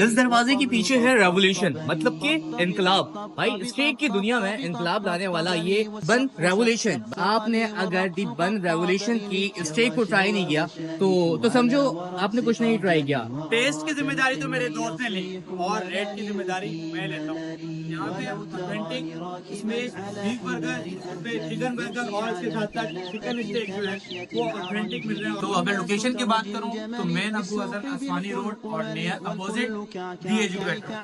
इस दरवाजे के पीछे है रेवोल्यूशन, मतलब कि इनकलाब। भाई स्टेक की दुनिया में इनकलाब लाने वाला ये बन रेवोल्यूशन। आपने अगर दी बन रेवोल्यूशन की स्टेक को ट्राई नहीं किया तो समझो आपने कुछ नहीं ट्राई किया। टेस्ट की जिम्मेदारी तो मेरे दोस्त ने ली और रेट की जिम्मेदारी मैं लेता हूँ। यहाँ पे ऑथेंटिक इसमें बीफ बर्गर, पे चिकन बर्गर और इसके साथ साथ चिकन स्टेक जो है वो ऑथेंटिक मिल रहे हैं। तो अगर लोकेशन की बात करूँ तो मेन अबू हसन असमानी रोड और नियर अपोजिट डी एजुकेटर।